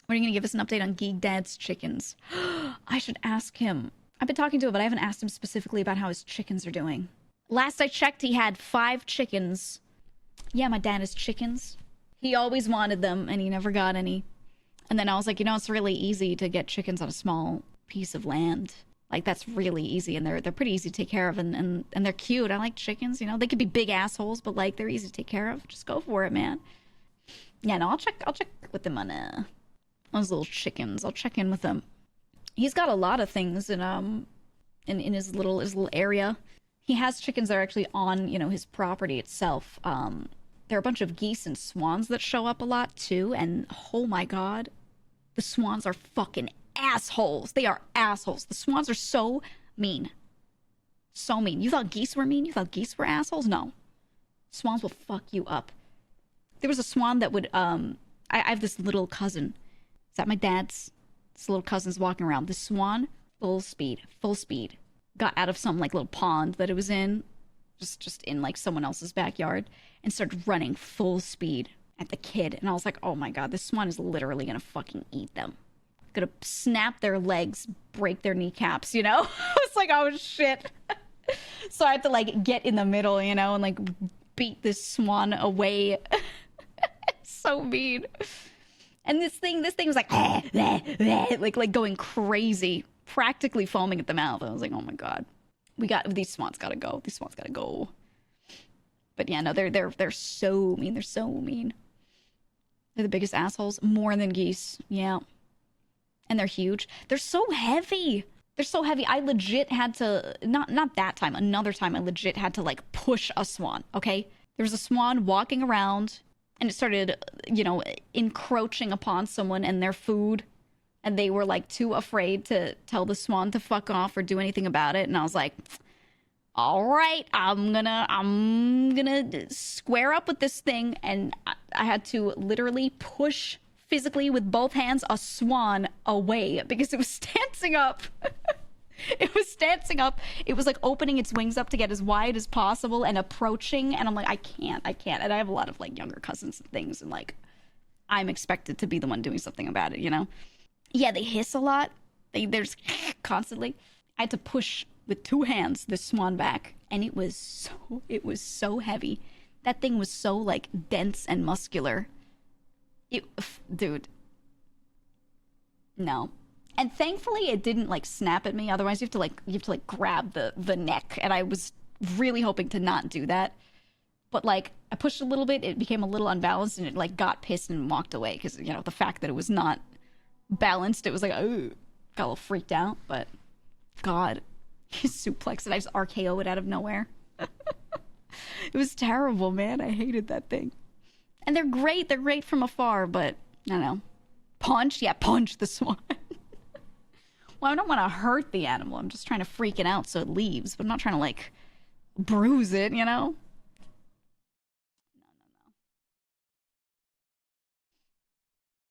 When are you going to give us an update on Geek Dad's chickens? I should ask him. I've been talking to him, but I haven't asked him specifically about how his chickens are doing. Last I checked, he had 5 chickens. Yeah, my dad has chickens. He always wanted them, and he never got any. And then I was like, you know, it's really easy to get chickens on a small piece of land. Like, that's really easy, and they're pretty easy to take care of, and they're cute. I like chickens, you know? They could be big assholes, but, like, they're easy to take care of. Just go for it, man. Yeah, no, I'll check with him on those little chickens. I'll check in with him. He's got a lot of things in his little area. He has chickens that are actually on, you know, his property itself. There are a bunch of geese and swans that show up a lot, too, and oh my god, the swans are fucking assholes. They are assholes. The swans are so mean. So mean. You thought geese were mean? You thought geese were assholes? No. Swans will fuck you up. There was a swan that would, I have this little cousin. Is that my dad's? This little cousin's walking around. This swan, full speed. Got out of some, like, little pond that it was in. Just in, like, someone else's backyard. And started running full speed at the kid. And I was like, oh my god, this swan is literally gonna fucking eat them. Gonna snap their legs, break their kneecaps, you know? I was like, oh shit. So I had to, like, get in the middle, you know, and, like, beat this swan away. So mean. And this thing was like, like going crazy, practically foaming at the mouth. I was like, oh my god, these swans gotta go. These swans gotta go. But yeah, no, they're so mean. They're so mean. They're the biggest assholes, more than geese. Yeah, and they're huge. They're so heavy. They're so heavy. I legit had to not that time. Another time, I legit had to like push a swan. Okay, there was a swan walking around. And it started, you know, encroaching upon someone and their food. And they were, like, too afraid to tell the swan to fuck off or do anything about it. And I was like, all right, I'm gonna square up with this thing. And I had to literally push physically with both hands a swan away because it was stancing up. It was stancing up. It was like opening its wings up to get as wide as possible and approaching. And I'm like, I can't. And I have a lot of like younger cousins and things. And like, I'm expected to be the one doing something about it, you know? Yeah, they hiss a lot. There's constantly. I had to push with 2 hands this swan back. And it was so heavy. That thing was so like dense and muscular. Dude. No. And thankfully it didn't like snap at me. Otherwise you have to grab the neck. And I was really hoping to not do that. But like I pushed a little bit, it became a little unbalanced and it like got pissed and walked away. Because, you know, the fact that it was not balanced, it was like, oh, got a little freaked out. But god, he suplexed it. I just RKO it out of nowhere. It was terrible, man. I hated that thing. And they're great. They're great from afar, but I don't know. Punch? Yeah, punch the swan. Well, I don't want to hurt the animal. I'm just trying to freak it out so it leaves. But I'm not trying to, like, bruise it, you know?